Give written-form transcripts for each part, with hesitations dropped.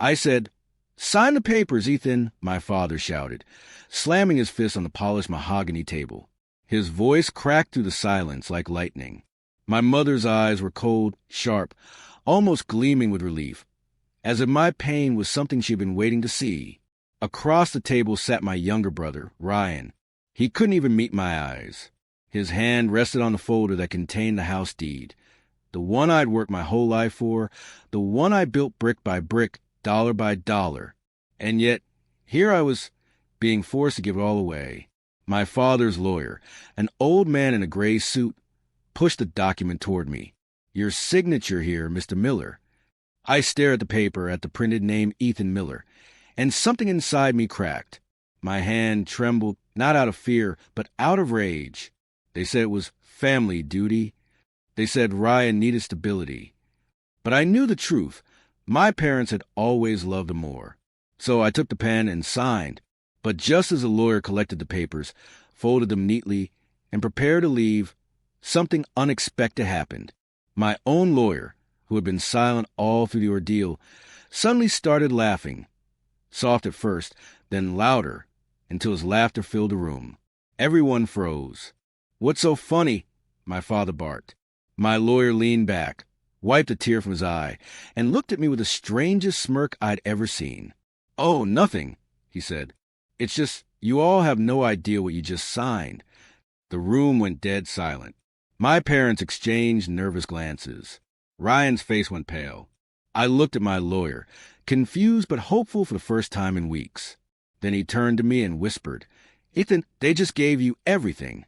I said, "Sign the papers, Ethan," my father shouted, slamming his fist on the polished mahogany table. His voice cracked through the silence like lightning. My mother's eyes were cold, sharp, almost gleaming with relief, as if my pain was something she'd been waiting to see. Across the table sat my younger brother, Ryan. He couldn't even meet my eyes. His hand rested on the folder that contained the house deed, the one I'd worked my whole life for, the one I built brick by brick, dollar by dollar. And yet, here I was, being forced to give it all away. My father's lawyer, an old man in a gray suit, pushed the document toward me. "Your signature here, Mr. Miller." I stared at the paper, at the printed name Ethan Miller, and something inside me cracked. My hand trembled, not out of fear, but out of rage. They said it was family duty. They said Ryan needed stability. But I knew the truth. My parents had always loved him more. So I took the pen and signed. But just as the lawyer collected the papers, folded them neatly, and prepared to leave, something unexpected happened. My own lawyer, who had been silent all through the ordeal, suddenly started laughing. Soft at first, then louder, until his laughter filled the room. Everyone froze. "What's so funny?" my father barked. My lawyer leaned back, wiped a tear from his eye, and looked at me with the strangest smirk I'd ever seen. "Oh, nothing," he said. "It's just, you all have no idea what you just signed." The room went dead silent. My parents exchanged nervous glances. Ryan's face went pale. I looked at my lawyer, confused but hopeful for the first time in weeks. Then he turned to me and whispered, "Ethan, they just gave you everything."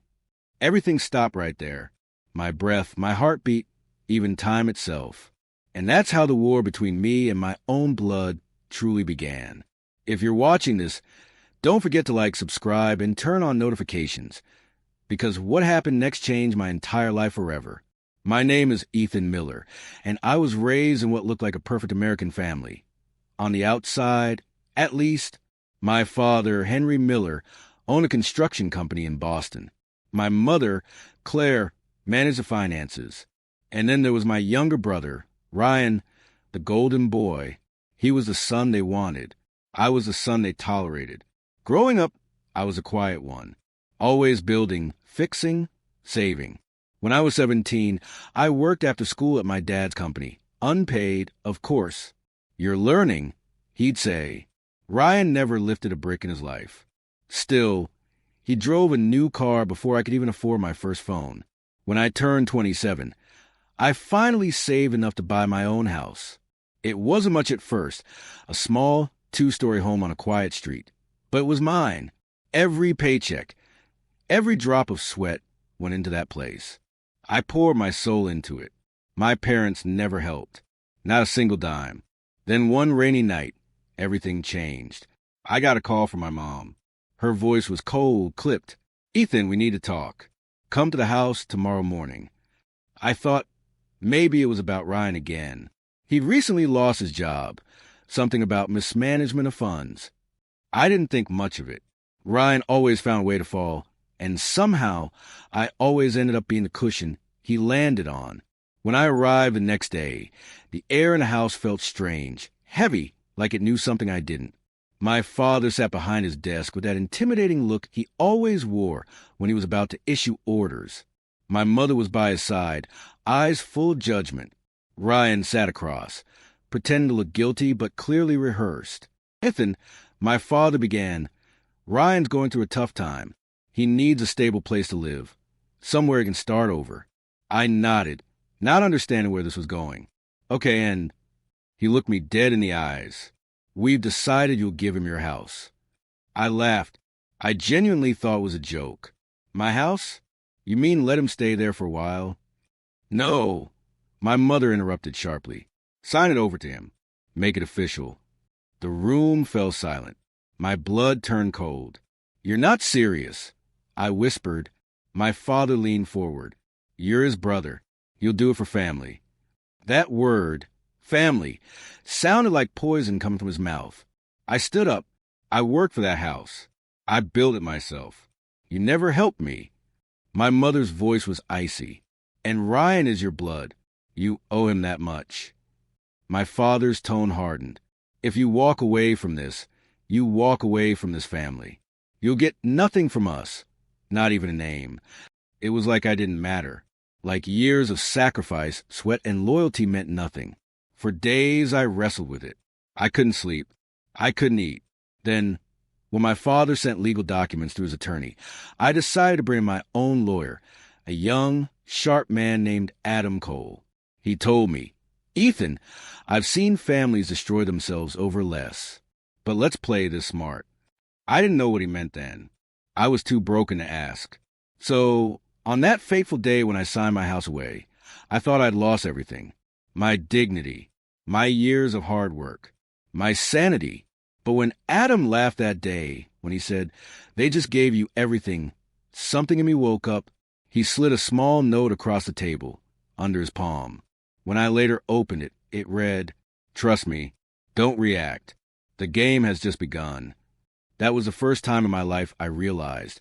Everything stopped right there. My breath, my heartbeat, even time itself. And that's how the war between me and my own blood truly began. If you're watching this, don't forget to like, subscribe, and turn on notifications, because what happened next changed my entire life forever. My name is Ethan Miller, and I was raised in what looked like a perfect American family. On the outside, at least, my father, Henry Miller, owned a construction company in Boston. My mother, Claire, managed the finances. And then there was my younger brother, Ryan, the golden boy. He was the son they wanted. I was the son they tolerated. Growing up, I was a quiet one, always building, fixing, saving. When I was 17, I worked after school at my dad's company, unpaid, of course. "You're learning," he'd say. Ryan never lifted a brick in his life. Still, he drove a new car before I could even afford my first phone. When I turned 27, I finally saved enough to buy my own house. It wasn't much at first, a small, 2-story home on a quiet street. But it was mine. Every paycheck, every drop of sweat went into that place. I poured my soul into it. My parents never helped. Not a single dime. Then one rainy night, everything changed. I got a call from my mom. Her voice was cold, clipped. "Ethan, we need to talk. Come to the house tomorrow morning." I thought maybe it was about Ryan again. He'd recently lost his job, something about mismanagement of funds. I didn't think much of it. Ryan always found a way to fall, and somehow I always ended up being the cushion he landed on. When I arrived the next day, the air in the house felt strange, heavy, like it knew something I didn't. My father sat behind his desk with that intimidating look he always wore when he was about to issue orders. My mother was by his side, eyes full of judgment. Ryan sat across, pretending to look guilty but clearly rehearsed. "Ethan," my father began, "Ryan's going through a tough time. He needs a stable place to live, somewhere he can start over." I nodded, not understanding where this was going. "Okay, and..." He looked me dead in the eyes. "We've decided you'll give him your house." I laughed. I genuinely thought it was a joke. "My house? You mean let him stay there for a while?" "No," my mother interrupted sharply. "Sign it over to him. Make it official." The room fell silent. My blood turned cold. "You're not serious," I whispered. My father leaned forward. "You're his brother. You'll do it for family." That word, family, sounded like poison coming from his mouth. I stood up. "I worked for that house. I built it myself. You never helped me." My mother's voice was icy. "And Ryan is your blood. You owe him that much." My father's tone hardened. If you walk away from this, you walk away from this family. You'll get nothing from us, not even a name. It was like I didn't matter. Like years of sacrifice, sweat, and loyalty meant nothing. For days I wrestled with it. I couldn't sleep. I couldn't eat. Then, when my father sent legal documents through his attorney, I decided to bring in my own lawyer, a young, sharp man named Adam Cole. He told me, "Ethan, I've seen families destroy themselves over less. But let's play this smart." I didn't know what he meant then. I was too broken to ask. So, on that fateful day when I signed my house away, I thought I'd lost everything. My dignity, my years of hard work, my sanity. But when Adam laughed that day, when he said, "They just gave you everything," something in me woke up. He slid a small note across the table, under his palm. When I later opened it, it read, "Trust me, don't react. The game has just begun." That was the first time in my life I realized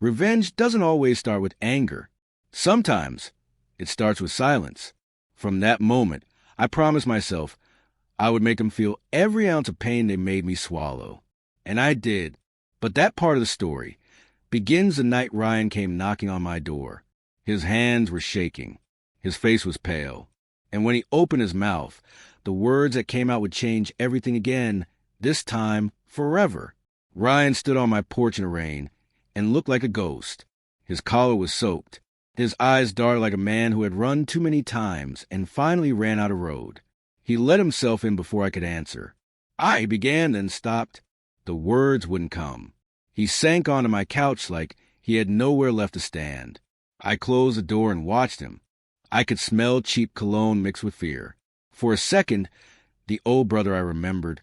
revenge doesn't always start with anger. Sometimes it starts with silence. From that moment, I promised myself I would make them feel every ounce of pain they made me swallow. And I did. But that part of the story begins the night Ryan came knocking on my door. His hands were shaking. His face was pale. And when he opened his mouth, the words that came out would change everything again, this time forever. Ryan stood on my porch in the rain and looked like a ghost. His collar was soaked. His eyes darted like a man who had run too many times and finally ran out of road. He let himself in before I could answer. I began, then stopped. The words wouldn't come. He sank onto my couch like he had nowhere left to stand. I closed the door and watched him. I could smell cheap cologne mixed with fear. For a second, the old brother I remembered,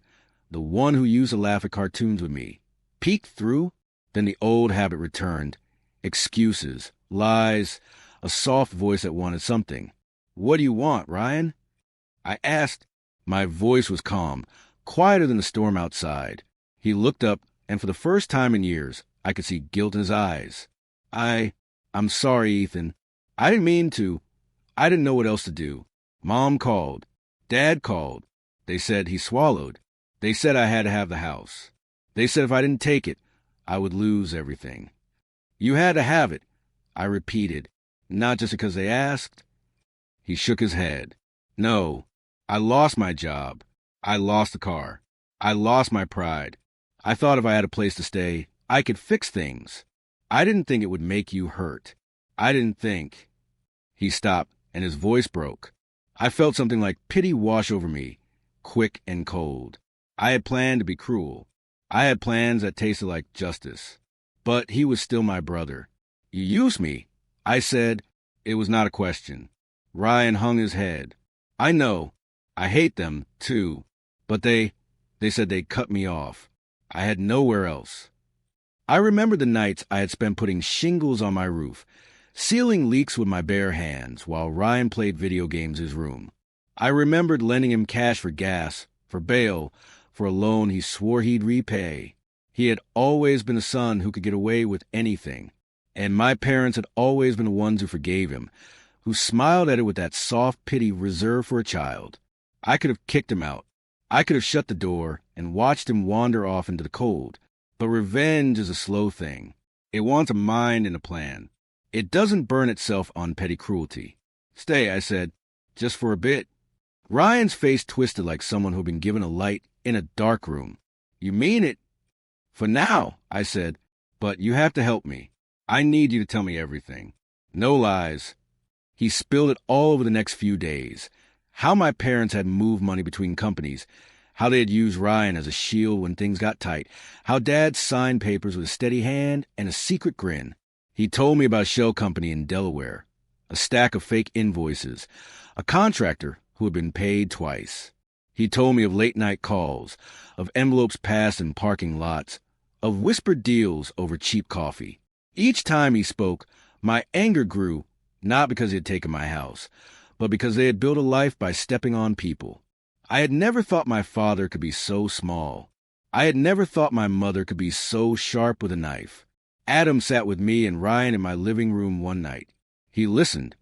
the one who used to laugh at cartoons with me, peeked through. Then the old habit returned. Excuses, lies, a soft voice that wanted something. "What do you want, Ryan?" I asked. My voice was calm, quieter than the storm outside. He looked up, and for the first time in years, I could see guilt in his eyes. I'm sorry, Ethan. I didn't mean to. I didn't know what else to do. Mom called. Dad called. They said he swallowed. They said I had to have the house. They said if I didn't take it, I would lose everything. You had to have it, I repeated, not just because they asked. He shook his head. No, I lost my job. I lost the car. I lost my pride. I thought if I had a place to stay, I could fix things. I didn't think it would make you hurt. I didn't think. He stopped, and his voice broke. I felt something like pity wash over me, quick and cold. I had planned to be cruel. I had plans that tasted like justice. But he was still my brother. You used me, I said. It was not a question. Ryan hung his head. I know. I hate them, too. But they said they'd cut me off. I had nowhere else. I remembered the nights I had spent putting shingles on my roof, sealing leaks with my bare hands while Ryan played video games in his room. I remembered lending him cash for gas, for bail, for a loan he swore he'd repay. He had always been a son who could get away with anything, and my parents had always been the ones who forgave him, who smiled at it with that soft pity reserved for a child. I could have kicked him out. I could have shut the door and watched him wander off into the cold. But revenge is a slow thing. It wants a mind and a plan. It doesn't burn itself on petty cruelty. Stay, I said, just for a bit. Ryan's face twisted like someone who'd been given a light in a dark room. You mean it? For now, I said, but you have to help me. I need you to tell me everything. No lies. He spilled it all over the next few days. How my parents had moved money between companies, how they had used Ryan as a shield when things got tight, how Dad signed papers with a steady hand and a secret grin. He told me about a shell company in Delaware, a stack of fake invoices, a contractor who had been paid twice. He told me of late-night calls, of envelopes passed in parking lots, of whispered deals over cheap coffee. Each time he spoke, my anger grew, not because he had taken my house, but because they had built a life by stepping on people. I had never thought my father could be so small. I had never thought my mother could be so sharp with a knife. Adam sat with me and Ryan in my living room one night. He listened,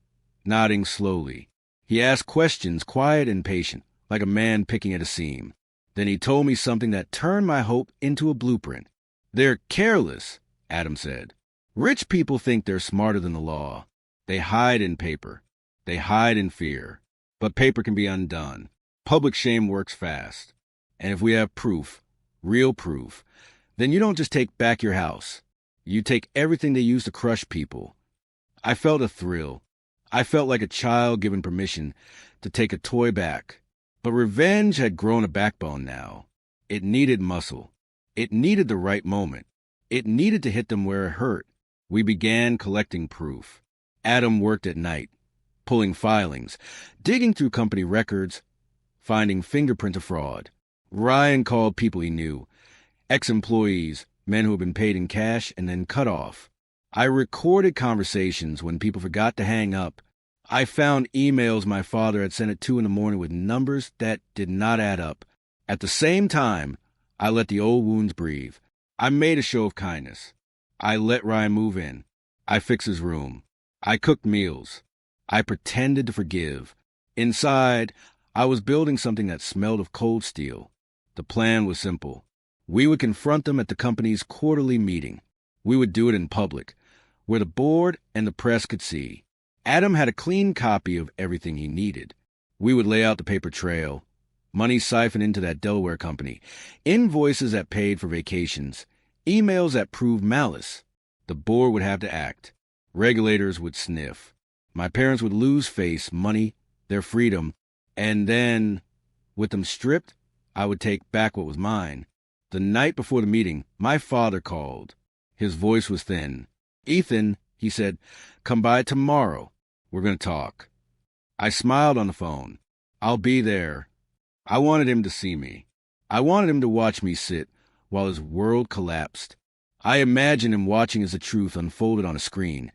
nodding slowly. He asked questions, quiet and patient, like a man picking at a seam. Then he told me something that turned my hope into a blueprint. "They're careless," Adam said. "Rich people think they're smarter than the law. They hide in paper. They hide in fear. But paper can be undone. Public shame works fast. And if we have proof, real proof, then you don't just take back your house. You take everything they use to crush people." I felt a thrill. I felt like a child given permission to take a toy back. But revenge had grown a backbone now. It needed muscle. It needed the right moment. It needed to hit them where it hurt. We began collecting proof. Adam worked at night, pulling filings, digging through company records, finding fingerprints of fraud. Ryan called people he knew, ex-employees, men who had been paid in cash and then cut off. I recorded conversations when people forgot to hang up. I found emails my father had sent at 2 a.m. with numbers that did not add up. At the same time, I let the old wounds breathe. I made a show of kindness. I let Ryan move in. I fixed his room. I cooked meals. I pretended to forgive. Inside, I was building something that smelled of cold steel. The plan was simple. We would confront them at the company's quarterly meeting. We would do it in public, where the board and the press could see. Adam had a clean copy of everything he needed. We would lay out the paper trail, money siphoned into that Delaware company, invoices that paid for vacations, emails that proved malice. The board would have to act. Regulators would sniff. My parents would lose face, money, their freedom, and then, with them stripped, I would take back what was mine. The night before the meeting, my father called. His voice was thin. "Ethan," he said, "come by tomorrow. We're going to talk." I smiled on the phone. "I'll be there." I wanted him to see me. I wanted him to watch me sit while his world collapsed. I imagined him watching as the truth unfolded on a screen,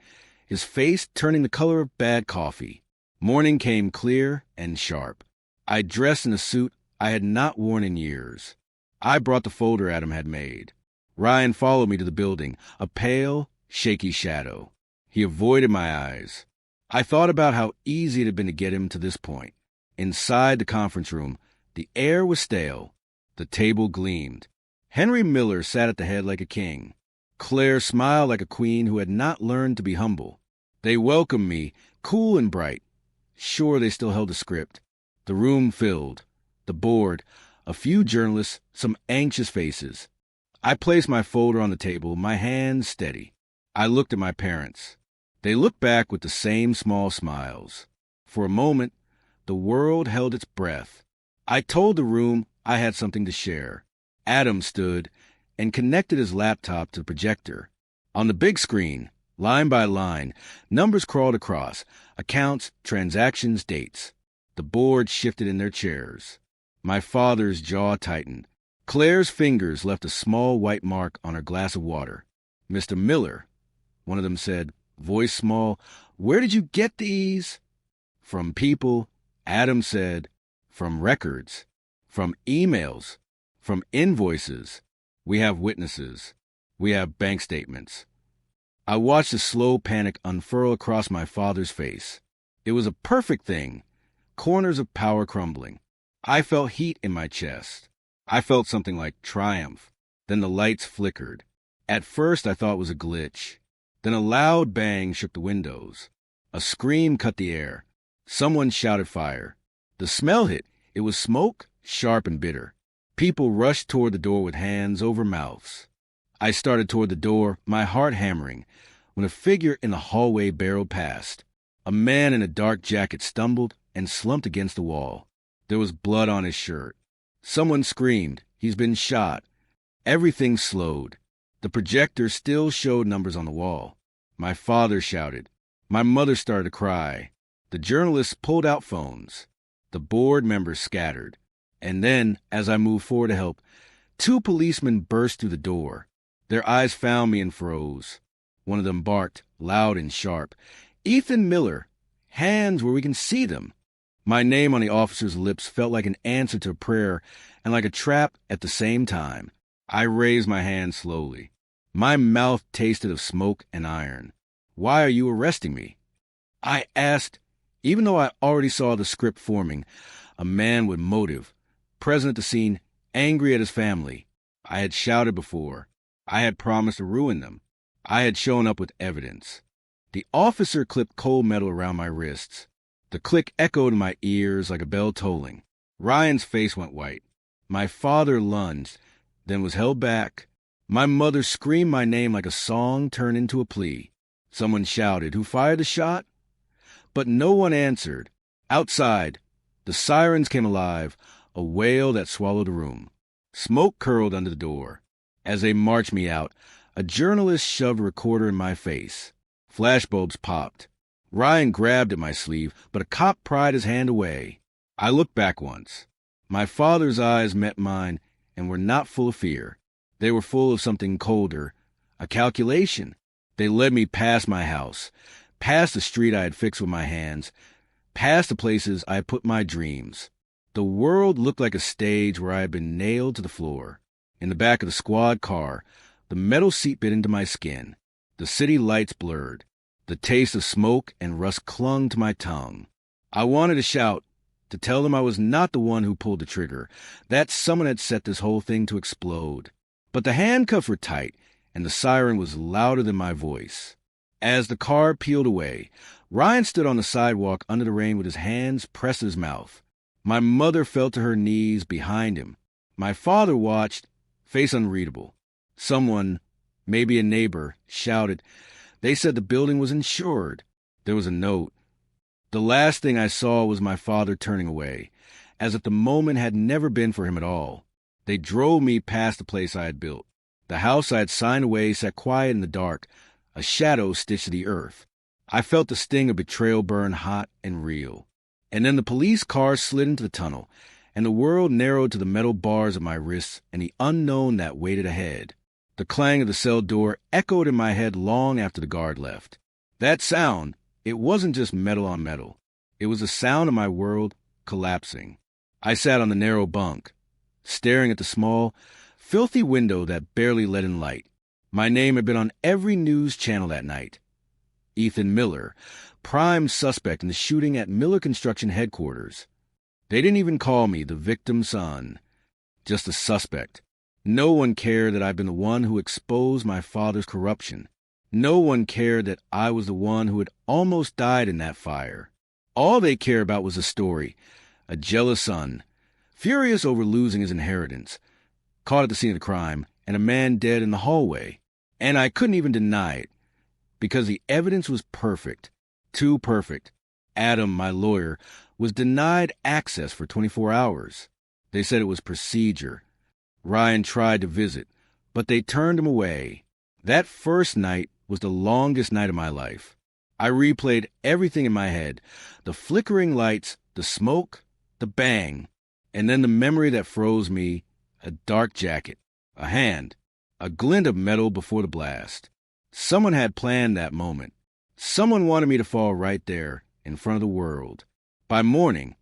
his face turning the color of bad coffee. Morning came clear and sharp. I dressed in a suit I had not worn in years. I brought the folder Adam had made. Ryan followed me to the building, a pale, shaky shadow. He avoided my eyes. I thought about how easy it had been to get him to this point. Inside the conference room, the air was stale. The table gleamed. Henry Miller sat at the head like a king. Claire smiled like a queen who had not learned to be humble. They welcomed me, cool and bright. Sure, they still held a script. The room filled. The board, a few journalists, some anxious faces. I placed my folder on the table, my hands steady. I looked at my parents. They looked back with the same small smiles. For a moment, the world held its breath. I told the room I had something to share. Adam stood and connected his laptop to the projector. On the big screen, line by line, numbers crawled across, accounts, transactions, dates. The board shifted in their chairs. My father's jaw tightened. Claire's fingers left a small white mark on her glass of water. "Mr. Miller," one of them said, voice small, "where did you get these?" "From people," Adam said. "From records. From emails. From invoices. We have witnesses. We have bank statements." I watched the slow panic unfurl across my father's face. It was a perfect thing. Corners of power crumbling. I felt heat in my chest. I felt something like triumph. Then the lights flickered. At first I thought it was a glitch. Then a loud bang shook the windows. A scream cut the air. Someone shouted fire. The smell hit. It was smoke, sharp and bitter. People rushed toward the door with hands over mouths. I started toward the door, my heart hammering, when a figure in the hallway barreled past. A man in a dark jacket stumbled and slumped against the wall. There was blood on his shirt. Someone screamed, "He's been shot." Everything slowed. The projector still showed numbers on the wall. My father shouted. My mother started to cry. The journalists pulled out phones. The board members scattered. And then, as I moved forward to help, 2 policemen burst through the door. Their eyes found me and froze. One of them barked, loud and sharp, "Ethan Miller! Hands where we can see them!" My name on the officer's lips felt like an answer to a prayer and like a trap at the same time. I raised my hand slowly. My mouth tasted of smoke and iron. "Why are you arresting me?" I asked, even though I already saw the script forming. A man with motive, present at the scene angry at his family. I had shouted before. I had promised to ruin them. I had shown up with evidence. The officer clipped cold metal around my wrists. The click echoed in my ears like a bell tolling. Ryan's face went white. My father lunged, then was held back. My mother screamed my name like a song turned into a plea. Someone shouted, "Who fired the shot?" But no one answered. Outside, the sirens came alive, a wail that swallowed the room. Smoke curled under the door. As they marched me out, a journalist shoved a recorder in my face. Flashbulbs popped. Ryan grabbed at my sleeve, but a cop pried his hand away. I looked back once. My father's eyes met mine and were not full of fear. They were full of something colder, a calculation. They led me past my house, past the street I had fixed with my hands, past the places I had put my dreams. The world looked like a stage where I had been nailed to the floor. In the back of the squad car, the metal seat bit into my skin. The city lights blurred. The taste of smoke and rust clung to my tongue. I wanted to shout, to tell them I was not the one who pulled the trigger, that someone had set this whole thing to explode. But the handcuffs were tight, and the siren was louder than my voice. As the car peeled away, Ryan stood on the sidewalk under the rain with his hands pressed to his mouth. My mother fell to her knees behind him. My father watched, face unreadable. Someone, maybe a neighbor, shouted. They said the building was insured. There was a note. The last thing I saw was my father turning away, as if the moment had never been for him at all. They drove me past the place I had built. The house I had signed away sat quiet in the dark, a shadow stitched to the earth. I felt the sting of betrayal burn hot and real. And then the police car slid into the tunnel, and the world narrowed to the metal bars of my wrists and the unknown that waited ahead. The clang of the cell door echoed in my head long after the guard left. That sound, it wasn't just metal on metal. It was the sound of my world collapsing. I sat on the narrow bunk, staring at the small, filthy window that barely let in light. My name had been on every news channel that night. Ethan Miller, prime suspect in the shooting at Miller Construction headquarters. They didn't even call me the victim's son, just a suspect. No one cared that I'd been the one who exposed my father's corruption. No one cared that I was the one who had almost died in that fire. All they cared about was a story, a jealous son, furious over losing his inheritance, caught at the scene of the crime, and a man dead in the hallway. And I couldn't even deny it, because the evidence was perfect, too perfect. Adam, my lawyer, was denied access for 24 hours. They said it was procedure. Ryan tried to visit, but they turned him away. That first night was the longest night of my life. I replayed everything in my head, the flickering lights, the smoke, the bang, and then the memory that froze me, a dark jacket, a hand, a glint of metal before the blast. Someone had planned that moment. Someone wanted me to fall right there, in front of the world. By morning,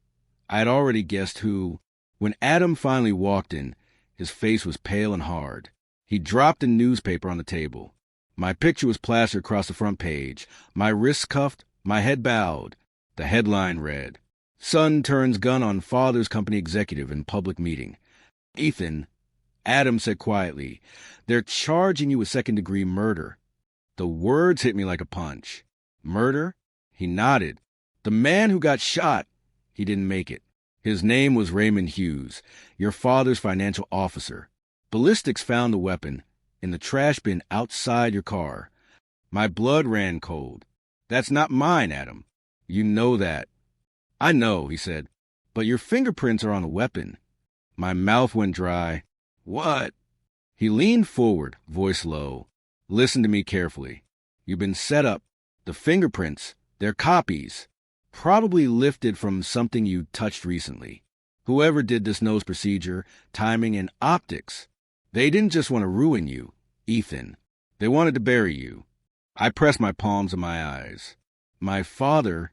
I had already guessed who. When Adam finally walked in, his face was pale and hard. He dropped the newspaper on the table. My picture was plastered across the front page, my wrists cuffed, my head bowed. The headline read, "Son turns gun on father's company executive in public meeting." "Ethan," Adam said quietly, "they're charging you with second-degree murder." The words hit me like a punch. Murder? He nodded. The man who got shot, he didn't make it. His name was Raymond Hughes, your father's financial officer. Ballistics found the weapon in the trash bin outside your car. My blood ran cold. "That's not mine, Adam. You know that." "I know," he said, "but your fingerprints are on the weapon." My mouth went dry. "What?" He leaned forward, voice low. "Listen to me carefully. You've been set up. The fingerprints, they're copies. Probably lifted from something you touched recently. Whoever did this knows procedure, timing, and optics. They didn't just want to ruin you, Ethan. They wanted to bury you." I pressed my palms to my eyes. "My father..."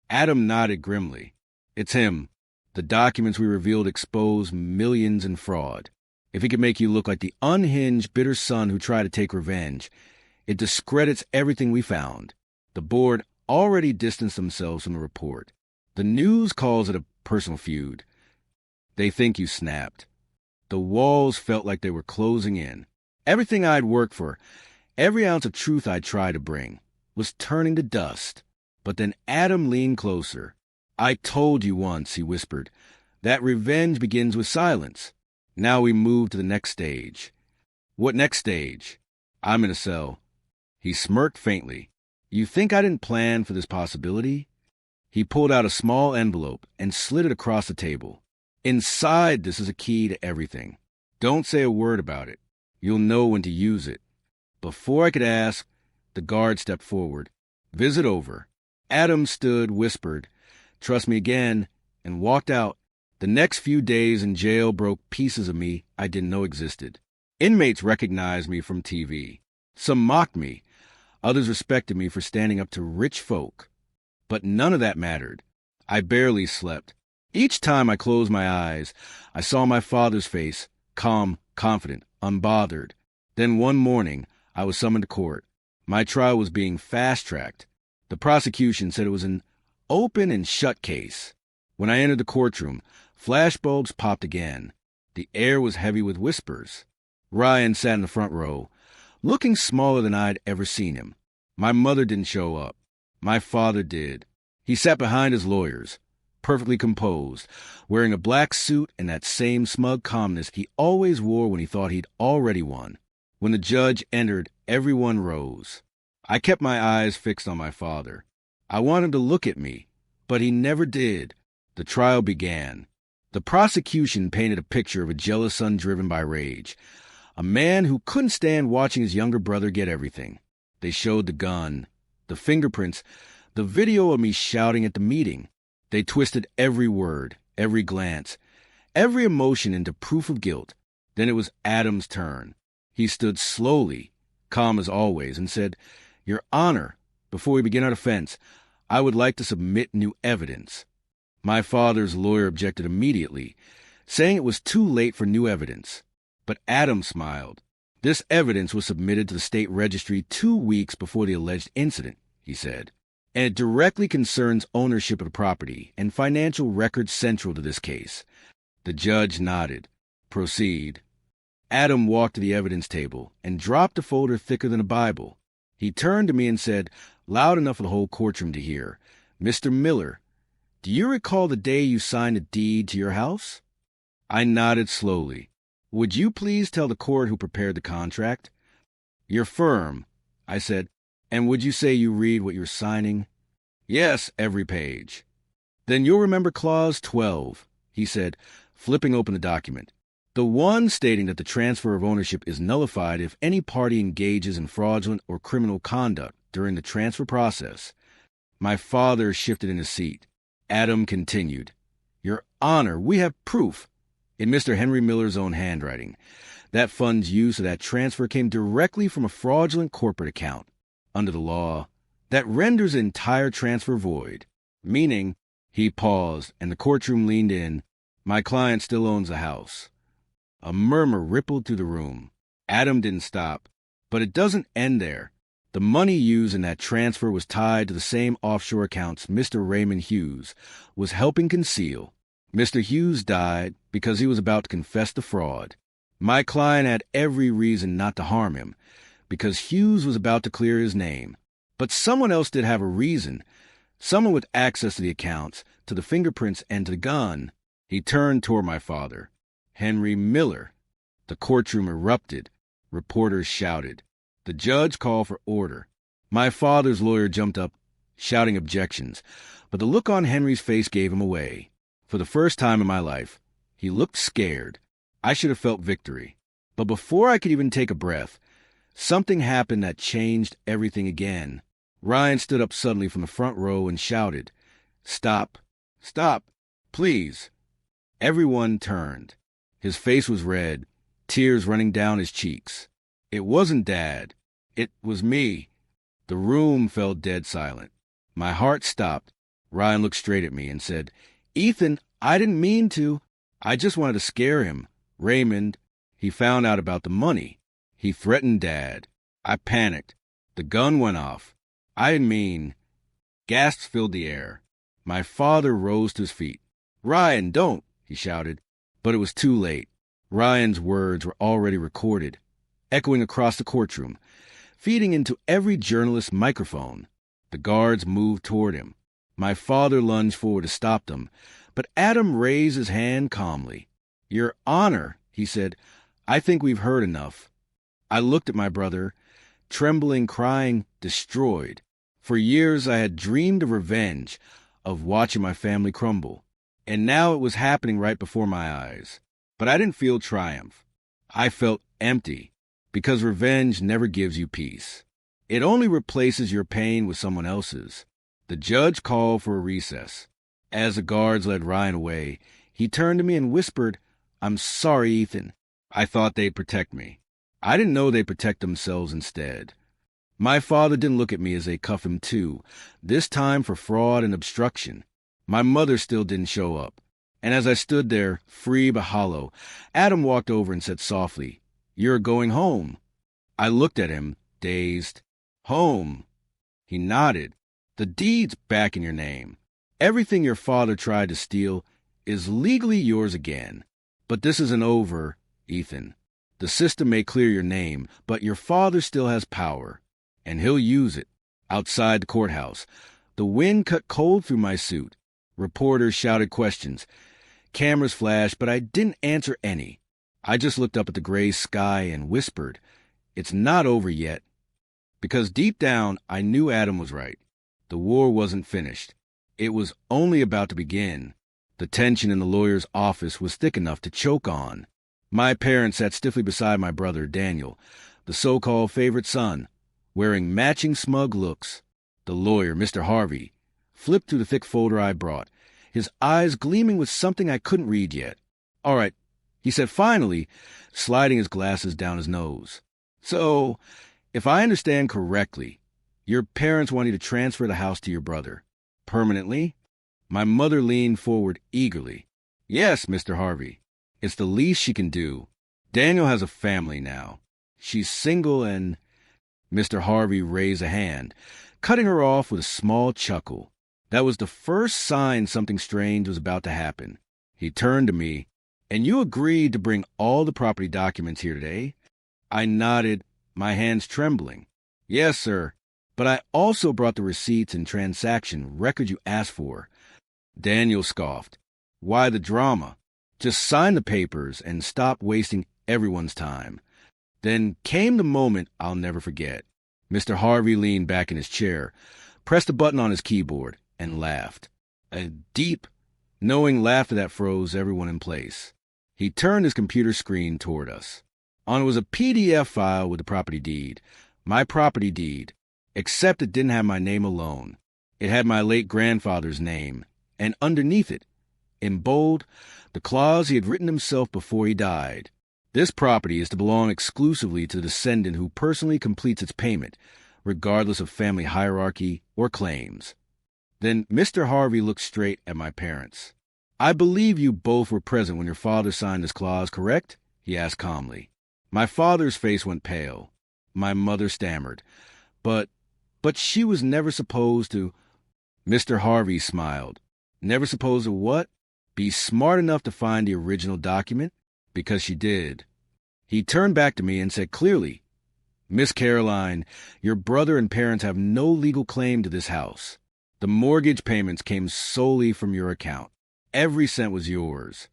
Adam nodded grimly. "It's him. The documents we revealed expose millions in fraud. If he could make you look like the unhinged, bitter son who tried to take revenge, it discredits everything we found." The board already distanced themselves from the report. The news calls it a personal feud. They think you snapped. The walls felt like they were closing in. Everything I'd worked for, every ounce of truth I'd tried to bring, was turning to dust. But then Adam leaned closer. "I told you once," he whispered, "that revenge begins with silence. Now we move to the next stage." "What next stage?" "I'm in a cell." He smirked faintly. "You think I didn't plan for this possibility?" He pulled out a small envelope and slid it across the table. "Inside this is a key to everything. Don't say a word about it. You'll know when to use it." Before I could ask, the guard stepped forward. "Visit over." Adam stood, whispered, "Trust me again," and walked out. The next few days in jail broke pieces of me I didn't know existed. Inmates recognized me from TV. Some mocked me. Others respected me for standing up to rich folk. But none of that mattered. I barely slept. Each time I closed my eyes, I saw my father's face, calm, confident, unbothered. Then one morning, I was summoned to court. My trial was being fast-tracked. The prosecution said it was an open and shut case. When I entered the courtroom, flashbulbs popped again. The air was heavy with whispers. Ryan sat in the front row, looking smaller than I'd ever seen him. My mother didn't show up. My father did. He sat behind his lawyers, perfectly composed, wearing a black suit and that same smug calmness he always wore when he thought he'd already won. When the judge entered, everyone rose. I kept my eyes fixed on my father. I wanted him to look at me, but he never did. The trial began. The prosecution painted a picture of a jealous son driven by rage, a man who couldn't stand watching his younger brother get everything. They showed the gun, the fingerprints, the video of me shouting at the meeting. They twisted every word, every glance, every emotion into proof of guilt. Then it was Adam's turn. He stood slowly, calm as always, and said, "Your Honor, before we begin our defense, I would like to submit new evidence." My father's lawyer objected immediately, saying it was too late for new evidence. But Adam smiled. "This evidence was submitted to the state registry 2 weeks before the alleged incident," he said, "and it directly concerns ownership of the property and financial records central to this case." The judge nodded. "Proceed." Adam walked to the evidence table and dropped a folder thicker than a Bible. He turned to me and said, loud enough for the whole courtroom to hear, "Mr. Miller, do you recall the day you signed a deed to your house?" I nodded slowly. "Would you please tell the court who prepared the contract?" "Your firm," I said. "And would you say you read what you're signing?" "Yes, every page." "Then you'll remember Clause 12, he said, flipping open the document. "The one stating that the transfer of ownership is nullified if any party engages in fraudulent or criminal conduct during the transfer process." My father shifted in his seat. Adam continued, "Your Honor, we have proof, in Mr. Henry Miller's own handwriting, that funds used for that transfer came directly from a fraudulent corporate account. Under the law, that renders the entire transfer void, meaning," he paused, and the courtroom leaned in, "my client still owns the house." A murmur rippled through the room. Adam didn't stop. "But it doesn't end there. The money used in that transfer was tied to the same offshore accounts Mr. Raymond Hughes was helping conceal. Mr. Hughes died because he was about to confess the fraud. My client had every reason not to harm him, because Hughes was about to clear his name. But someone else did have a reason, someone with access to the accounts, to the fingerprints, and to the gun." He turned toward my father. "Henry Miller." The courtroom erupted. Reporters shouted. The judge called for order. My father's lawyer jumped up, shouting objections, but the look on Henry's face gave him away. For the first time in my life, he looked scared. I should have felt victory. But before I could even take a breath, something happened that changed everything again. Ryan stood up suddenly from the front row and shouted, "Stop! Stop! Please!" Everyone turned. His face was red, tears running down his cheeks. It wasn't Dad. It was me. The room fell dead silent. My heart stopped. Ryan looked straight at me and said, "Ethan, I didn't mean to. I just wanted to scare him. Raymond, he found out about the money. He threatened Dad." I panicked. The gun went off. I didn't mean. Gasps filled the air. My father rose to his feet. "Ryan, don't," he shouted. But it was too late. Ryan's words were already recorded, echoing across the courtroom, feeding into every journalist's microphone. The guards moved toward him. My father lunged forward to stop them, but Adam raised his hand calmly. "Your Honor," he said, "I think we've heard enough." I looked at my brother, trembling, crying, destroyed. For years I had dreamed of revenge, of watching my family crumble, and now it was happening right before my eyes. But I didn't feel triumph. I felt empty, because revenge never gives you peace. It only replaces your pain with someone else's. The judge called for a recess. As the guards led Ryan away, he turned to me and whispered, "I'm sorry, Ethan. I thought they'd protect me. I didn't know they'd protect themselves instead." My father didn't look at me as they cuffed him too, this time for fraud and obstruction. My mother still didn't show up. And as I stood there, free but hollow, Adam walked over and said softly, "You're going home." I looked at him, dazed. "Home?" He nodded. "The deed's back in your name. Everything your father tried to steal is legally yours again. But this isn't over, Ethan. The system may clear your name, but your father still has power, and he'll use it." Outside the courthouse, the wind cut cold through my suit. Reporters shouted questions. Cameras flashed, but I didn't answer any. I just looked up at the gray sky and whispered, "It's not over yet." Because deep down, I knew Adam was right. The war wasn't finished. It was only about to begin. The tension in the lawyer's office was thick enough to choke on. My parents sat stiffly beside my brother, Daniel, the so-called favorite son, wearing matching smug looks. The lawyer, Mr. Harvey, flipped through the thick folder I brought, his eyes gleaming with something I couldn't read yet. "All right," he said finally, sliding his glasses down his nose. "So, if I understand correctly, your parents want you to transfer the house to your brother. Permanently?" My mother leaned forward eagerly. "Yes, Mr. Harvey. It's the least she can do. Daniel has a family now. She's single and—" Mr. Harvey raised a hand, cutting her off with a small chuckle. That was the first sign something strange was about to happen. He turned to me. "And you agreed to bring all the property documents here today?" I nodded, my hands trembling. "Yes, sir. But I also brought the receipts and transaction record you asked for." Daniel scoffed. "Why the drama? Just sign the papers and stop wasting everyone's time." Then came the moment I'll never forget. Mr. Harvey leaned back in his chair, pressed a button on his keyboard, and laughed. A deep, knowing laughter that froze everyone in place. He turned his computer screen toward us. On it was a PDF file with the property deed, my property deed, except it didn't have my name alone. It had my late grandfather's name, and underneath it, in bold, the clause he had written himself before he died. "This property is to belong exclusively to the descendant who personally completes its payment, regardless of family hierarchy or claims." Then Mr. Harvey looked straight at my parents. "I believe you both were present when your father signed this clause, correct?" he asked calmly. My father's face went pale. My mother stammered. But she was never supposed to—" Mr. Harvey smiled. "Never supposed to what? Be smart enough to find the original document? Because she did." He turned back to me and said clearly, "Miss Caroline, your brother and parents have no legal claim to this house. The mortgage payments came solely from your account. Every cent was yours."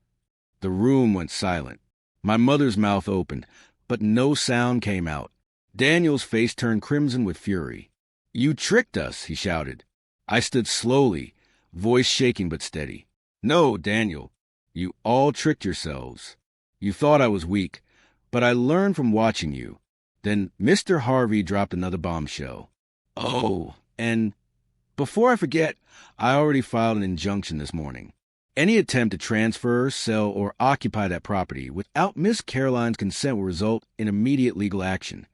The room went silent. My mother's mouth opened, but no sound came out. Daniel's face turned crimson with fury. "You tricked us," he shouted. I stood slowly, voice shaking but steady. "No, Daniel, you all tricked yourselves. You thought I was weak, but I learned from watching you." Then Mr. Harvey dropped another bombshell. "Oh, and before I forget, I already filed an injunction this morning. Any attempt to transfer, sell, or occupy that property without Miss Caroline's consent will result in immediate legal action."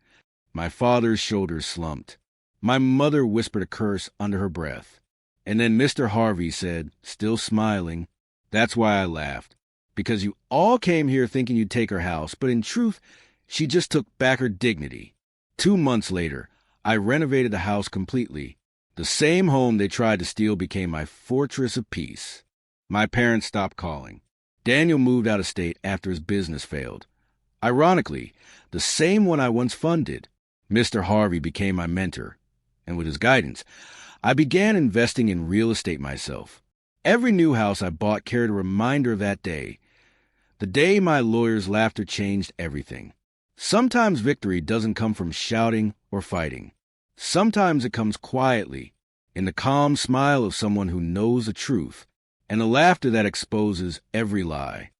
My father's shoulders slumped. My mother whispered a curse under her breath. And then Mr. Harvey said, still smiling, "That's why I laughed. Because you all came here thinking you'd take her house, but in truth, she just took back her dignity. 2 months later, I renovated the house completely. The same home they tried to steal became my fortress of peace." My parents stopped calling. Daniel moved out of state after his business failed. Ironically, the same one I once funded. Mr. Harvey became my mentor, and with his guidance, I began investing in real estate myself. Every new house I bought carried a reminder of that day, the day my lawyer's laughter changed everything. Sometimes victory doesn't come from shouting or fighting. Sometimes it comes quietly, in the calm smile of someone who knows the truth, and the laughter that exposes every lie.